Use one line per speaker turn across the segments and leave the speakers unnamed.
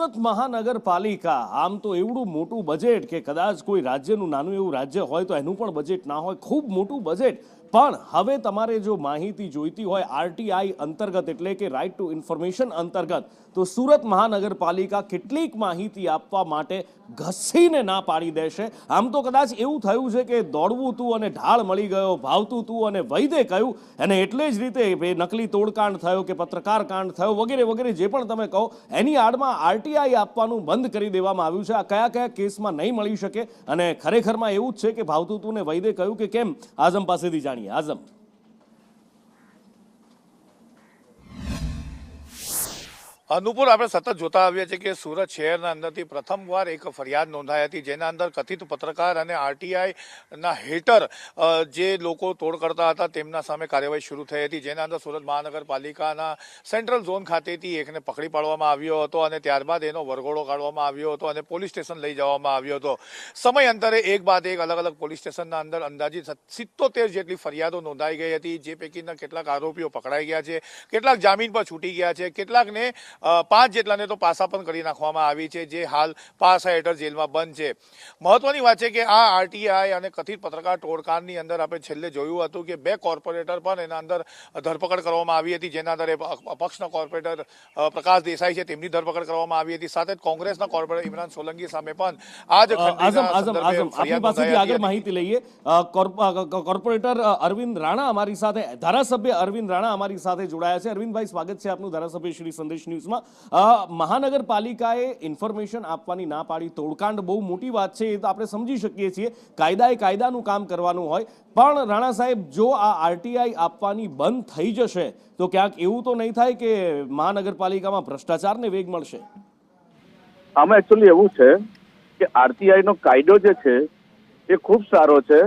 સુરત મહાનગરપાલિકા આમ તો એવડું મોટું બજેટ કે કદાચ કોઈ રાજ્યનું નાનું એવું રાજ્ય હોય તો એનું પણ બજેટ ના હોય, ખૂબ મોટું બજેટ. પણ હવે તમારે જો માહિતી જોઈતી હોય આરટીઆઈ અંતર્ગત એટલે કે રાઇટ ટુ ઇન્ફોર્મેશન અંતર્ગત, તો સુરત મહાનગરપાલિકા કેટલીક માહિતી આપવા માટે ઘસીને ના પાડી દેશે. આમ તો કદાચ એવું થયું છે કે દોડવું તું અને ઢાળ મળી ગયો, ભાવતું તું અને વૈદે કહ્યું, અને એટલે જ રીતે નકલી તોડકાંડ થયો કે પત્રકાર કાંડ થયો વગેરે વગેરે જે પણ તમે કહો, એની આડમાં આરટીઆઈ આપવાનું બંધ કરી દેવામાં આવ્યું છે. આ કયા કયા કેસમાં નહીં મળી શકે અને ખરેખરમાં એવું જ છે કે ભાવતું તું ને વૈદે કહ્યું કે કેમ, આઝમ પાસેથી જાણીએ. આઝમ,
અનુપુર આપણે સતત જોતા આવ્યા છીએ કે સુરત શહેરના અંદરથી પ્રથમવાર એક ફરિયાદ નોંધાઈ હતી, જેના અંદર કથિત પત્રકાર અને આરટીઆઈના હેટર જે લોકો તોડ કરતા હતા તેમના સામે કાર્યવાહી શરૂ થઈ હતી, જેના અંદર સુરત મહાનગરપાલિકાના સેન્ટ્રલ ઝોન ખાતેથી એકને પકડી પાડવામાં આવ્યો હતો અને ત્યારબાદ એનો વરઘોડો કાઢવામાં આવ્યો હતો અને પોલીસ સ્ટેશન લઈ જવામાં આવ્યો હતો. સમય અંતરે એક બાદ એક અલગ અલગ પોલીસ સ્ટેશનના અંદર અંદાજિત 77 જેટલી ફરિયાદો નોંધાઈ ગઈ હતી, જે પૈકીના કેટલાક આરોપીઓ પકડાઈ ગયા છે, કેટલાક જામીન પર છૂટી ગયા છે, કેટલાકને 5 જેટલાને તો પાસા પણ કરી નાખવામાં આવી છે, જે હાલ પાસા હેઠળ જેલમાં બંધ છે. મહત્વની વાત છે કે આ આરટીઆઈ અને કથિત પત્રકાર તોડકાંડની અંદર આપણે છેલ્લે જોયું હતું કે 2 કોર્પોરેટર પણ એના અંદર ધરપકડ કરવામાં આવી હતી, જેના અંદર અપક્ષના કોર્પોરેટર પ્રકાશ દેસાઈ છે તેમની ધરપકડ કરવામાં આવી હતી. સાથે જ કોંગ્રેસના કોર્પોરેટર ઇમરાન સોલંકી સામે પણ આ જ
આપણી પાસેથી આગળ માહિતી લઈએ. કોર્પોરેટર અરવિંદ રાણા અમારી સાથે, ધારાસભ્ય અરવિંદ રાણા અમારી સાથે જોડાયા છે. અરવિંદભાઈ, સ્વાગત છે આપનું ધારાસભ્ય શ્રી સંદેશ ન્યૂઝમાં. મહાનગરપાલિકાએ ઇન્ફોર્મેશન આપવાની ના પાડી, તોડકાંડ બહુ મોટી વાત છે, એ તો આપણે સમજી શકીએ છીએ, કાયદાએ કાયદાનું કામ કરવાનું હોય. પણ રાણા સાહેબ, જો આ આરટીઆઈ આપવાની બંધ થઈ જશે તો ક્યાંક એવું તો નહીં થાય કે મહાનગરપાલિકામાં ભ્રષ્ટાચારને વેગ મળશે?
આમાં એકચ્યુઅલી એવું છે કે આરટીઆઈ નો કાયદો જે છે એ ખૂબ સારો છે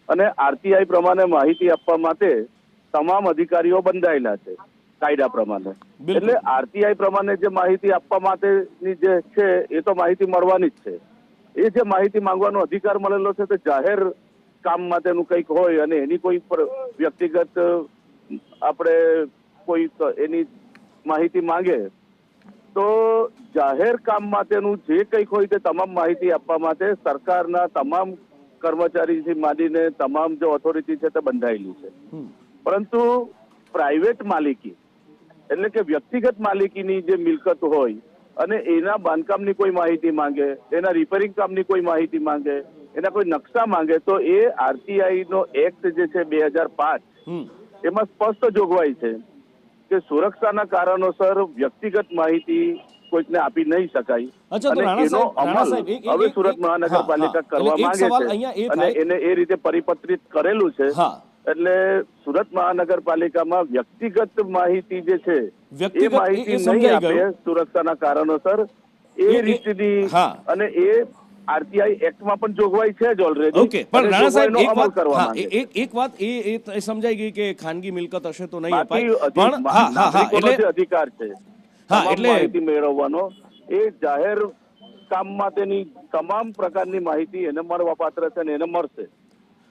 અને આરટીઆઈ પ્રમાણે માહિતી આપવા માટે તમામ અધિકારીઓ બંધાયેલા છે કાયદા પ્રમાણે. એટલે આરટીઆઈ પ્રમાણે જે માહિતી આપવા માટેની જે છે એ તો માહિતી મળવાની જ છે. એ જે માહિતી માંગવાનો અધિકાર મળેલો છે તે જાહેર કામ માટેનું કંઈક હોય અને એની કોઈ વ્યક્તિગત આપણે કોઈ એની માહિતી માંગે તો જાહેર કામ માટેનું જે કંઈક હોય તે તમામ માહિતી આપવા માટે સરકારના તમામ કર્મચારીથી માંડીને તમામ જે ઓથોરિટી છે તે બંધાયેલી છે. પરંતુ પ્રાઇવેટ માલિકી એટલે કે વ્યક્તિગત માલિકીની જે મિલકત હોય અને એના બાંધકામની કોઈ માહિતી માંગે, એના રિપેરિંગ કામની કોઈ માહિતી માંગે, એના કોઈ નકશા માંગે, તો એ આરટીઆઈ નો એક્ટ જે છે 2005 એમાં સ્પષ્ટ જોગવાઈ છે કે સુરક્ષાના કારણોસર વ્યક્તિગત માહિતી કોઈકને આપી નહીં શકાય. અને એનો અમલ હવે સુરત મહાનગરપાલિકા કરવા માંગે છે અને એને એ રીતે પરિપત્રિત કરેલું છે. એટલે સુરત મહાનગરપાલિકામાં વ્યક્તિગત માહિતી જે છે એ માહિતી નહીં આપે સુરક્ષાના કારણોસર એ રીતની, અને એ આરટીઆઈ એક્ટમાં પણ જોગવાઈ છે જ ઓલરેડી.
ઓકે, પણ રાણા સાહેબ એક વાત એ સમજાઈ ગઈ કે ખાનગી મિલકત હશે તો નહીં અપાય, પણ
એટલે અધિકાર છે માહિતી મેળવવાનો, એ જાહેર કામ માટેની તમામ પ્રકારની માહિતી એને મળવા પાત્ર છે અને એને મળશે.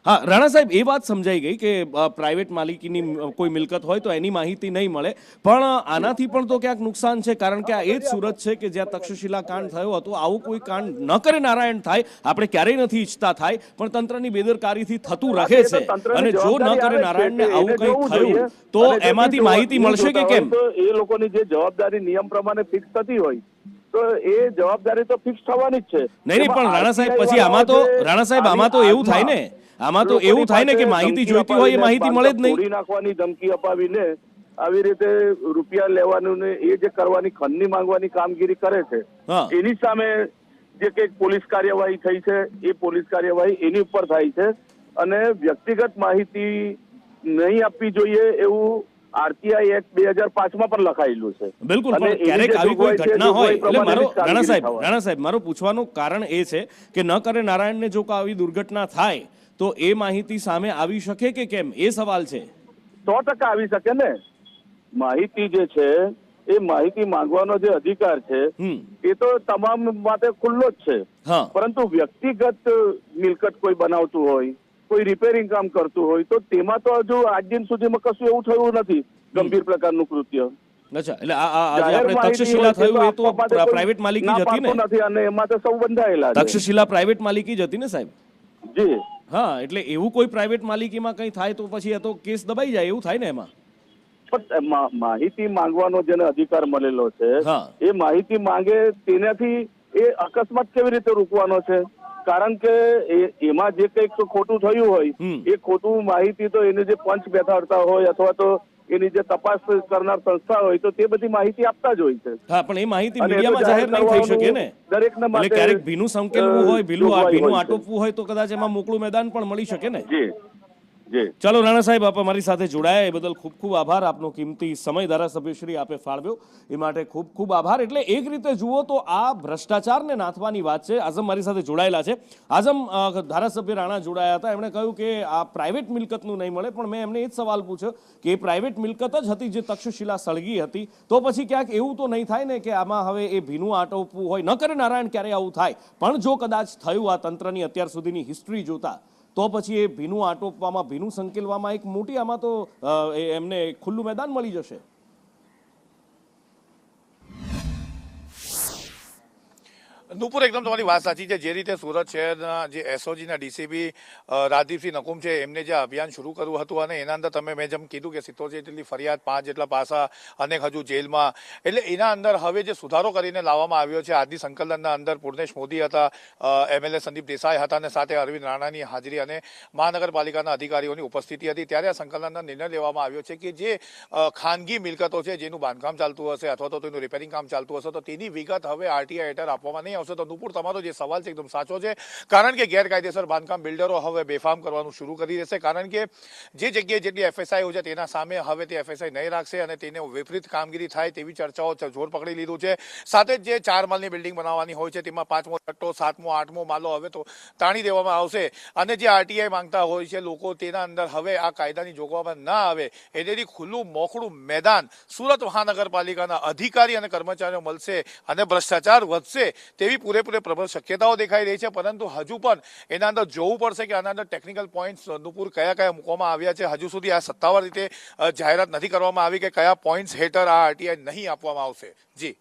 હા રાણા સાહેબ, એ વાત સમજાઈ ગઈ કે પ્રાઇવેટ માલિકીની કોઈ મિલકત હોય તો એની માહિતી નહીં મળે, પણ આનાથી પણ તો ક્યાંક નુકસાન છે, કારણ કે આ એ જ સુરત છે કે જ્યાં તક્ષશિલા કાંડ થયો હતો. આવું કોઈ કાંડ ન કરે નારાયણ થાય, આપણે ક્યારેય નથી ઈચ્છતા થાય, પણ તંત્રની બેદરકારીથી થતું રહે છે. અને જો ન કરે નારાયણને આવું કંઈક થયું તો એમાંથી માહિતી મળશે કે કેમ?
એ લોકોની જે જવાબદારી નિયમ પ્રમાણે ફિક્સ થતી હોય તો એ જવાબદારી તો ફિક્સ થવાની જ છે.
નહીં, પણ રાણા સાહેબ પછી આમાં તો એવું થાય ને, આમાં તો એવું થાય ને કે માહિતી જોઈતી હોય એ માહિતી મળે જ નહીં.
તોડી નાખવાની ધમકી અપાવીને આવી રીતે રૂપિયા લેવાનું ને એ જે કરવાની ખંડની માંગવાની કામગીરી કરે છે, એની સામે જે કઈક પોલીસ કાર્યવાહી થઈ છે એ પોલીસ કાર્યવાહી એની ઉપર થાય છે. અને વ્યક્તિગત માહિતી નહીં આપવી જોઈએ એવું આરટીઆઈ એક્ટ 2005 પણ લખાયેલું છે.
બિલકુલ, પણ ક્યારેક આવી કોઈ ઘટના હોય એટલે રાણા સાહેબ મારો પૂછવાનું કારણ એ છે કે ન કરે નારાયણને જો આવી દુર્ઘટના થાય તો એ માહિતી સામે આવી શકે કે કેમ, એ સવાલ છે.
100% આવી શકે ને. માહિતી જે છે એ માહિતી માંગવાનો જે અધિકાર છે એ તો તમામ માટે ખુલ્લો જ છે. પરંતુ વ્યક્તિગત મિલકત કોઈ બનાવતું હોય, કોઈ રિપેરિંગ કામ કરતું હોય તો તેમાં તો હજુ આજ દિન સુધીમાં કશું એવું થયું નથી ગંભીર પ્રકારનું કૃત્ય.
અચ્છા, એટલે આ જે
જાહેર
આપણે
માહિતી
તક્ષશિલા
હોય છે
થયું એ તો
આપવા માટે કોઈ
પ્રાઇવેટ માલિકી જ
ના
હતી ને?
પાડતું નથી અને એમાં તો સૌ બંધાયેલા છે.
તક્ષશિલા પ્રાઇવેટ માલિકી જ હતી ને સાહેબ?
જી
હા, એટલે એવું કોઈ પ્રાઇવેટ માલિકીમાં કંઈ થાય તો પછી એ તો કેસ દબાઈ જાય એવું થાય ને એમાં?
પણ માહિતી માંગવાનો જેને અધિકાર મળેલો છે
હા.
એ માહિતી માંગે તેનાથી એ અકસ્માત કેવી રીતે રોકવાનો છે? કારણ કે એમાં જે કંઈક ખોટું થયું હોય એ ખોટું માહિતી તો એને જે પંચ બેસાડતા હોય અથવા તો એની જે તપાસ કરનાર સંસ્થા હોય તો તે બધી માહિતી આપતા જ હોય છે.
હા, પણ એ માહિતી
અને એ તો
મીડિયામાં જાહેર નહીં થઈ શકે ને?
દરેકને
એટલે
માટે
ક્યારેક ભીનું સંકેલવું હોય,
જોગવાઈ
ભીનું
હોય છે.
આટોપવું હોય તો કદાચ એમાં મોકળું મેદાન પણ મળી શકે ને?
જી જી
ચાલો રાણા સાહેબ, આપ અમારી સાથે જોડાયા એ બદલ ખૂબ ખૂબ આભાર. આપનો કિંમતી સમય ધારાસભ્યશ્રી આપે ફાળવ્યો એ માટે ખૂબ ખૂબ આભાર. એટલે એક રીતે જુઓ તો આ ભ્રષ્ટાચારને નાથવાની વાત છે. આઝમ મારી સાથે જોડાયેલા છે. આઝમ, ધારાસભ્ય રાણા જોડાયા હતા, એમણે કહ્યું કે આ પ્રાઇવેટ મિલકતનું નહીં મળે, પણ મેં એમને એ જ સવાલ પૂછ્યો કે એ પ્રાઇવેટ મિલકત જ હતી જે તક્ષશિલા સળગી હતી, તો પછી ક્યાંક એવું તો નહીં થાય ને કે આમાં હવે એ ભીનું આટોપવું હોય? ન કરે નારાયણ ક્યારે આવું થાય, પણ જો કદાચ થયું આ તંત્રની અત્યાર સુધીની હિસ્ટ્રી જોતા, તો પછી એ ભીનું આટોપવામાં, ભીનું સંકેલવામાં એક મોટી આમાં તો એમને ખુલ્લું મેદાન મળી જશે.
નુપુર, એકદમ તમારી વાત સાચી છે. જે રીતે સુરત શહેરના જે એસઓજીના ડીસીપી રાજદીપસિંહ નકુમ છે એમને જે અભિયાન શરૂ કર્યું હતું અને એના અંદર મેં જેમ કીધું કે 77 જેટલી ફરિયાદ, 5 જેટલા પાસા, અનેક હજુ જેલમાં, એટલે એના અંદર હવે જે સુધારો કરીને લાવવામાં આવ્યો છે. આજની સંકલનના અંદર પૂર્ણેશ મોદી હતા, એમએલએ સંદીપ દેસાઈ હતા અને સાથે અરવિંદ રાણાની હાજરી અને મહાનગરપાલિકાના અધિકારીઓની ઉપસ્થિતિ હતી. ત્યારે આ સંકલનનો નિર્ણય લેવામાં આવ્યો છે કે જે ખાનગી મિલકતો છે જેનું બાંધકામ ચાલતું હશે અથવા તો તેનું રિપેરિંગ કામ ચાલતું હશે તો તેની વિગત હવે આરટીઆઈ હેઠળ આપવામાં નહીં આવશે. તો નુપુર, તમારો જે સવાલ છે એકદમ સાચો છે, કારણ કે ગેરકાયદેસર બાંધકામ બિલ્ડરો હવે બેફામ કરવાનું શરૂ કરી દેશે. કારણ કે જે જગ્યાએ જેટલી એફએસઆઈ હોય છે તેના સામે હવે તે એફએસઆઈ નહીં રાખશે અને તેને વિપરીત કામગીરી થાય તેવી ચર્ચાઓ જોર પકડી લીધું છે. સાથે જ જે 4 માળની બિલ્ડિંગ બનાવવાની હોય છે તેમાં 5મો છઠ્ઠો 7મો 8મો માળો હવે તો તાણી દેવામાં આવશે અને જે આરટીઆઈ માંગતા હોય છે લોકો, તેના અંદર હવે આ કાયદાની જોગવામાં ના આવે એથી ખુલ્લું મોકળું મેદાન સુરત મહાનગરપાલિકાના અધિકારી અને કર્મચારીઓ મળશે અને ભ્રષ્ટાચાર વધશે તેવી પૂરેપૂરે પ્રબળ શક્યતાઓ દેખાઈ રહી છે. પરંતુ હજુ પણ એના અંદર જોવું પડશે કે આના અંદર ટેકનિકલ પોઈન્ટ્સ નુપુર કયા કયા મૂકવામાં આવ્યા છે. હજુ સુધી આ સત્તાવાર રીતે જાહેરાત નથી કરવામાં આવી કે કયા પોઈન્ટ્સ હેઠળ આ આરટીઆઈ નહીં આપવામાં આવશે. જી.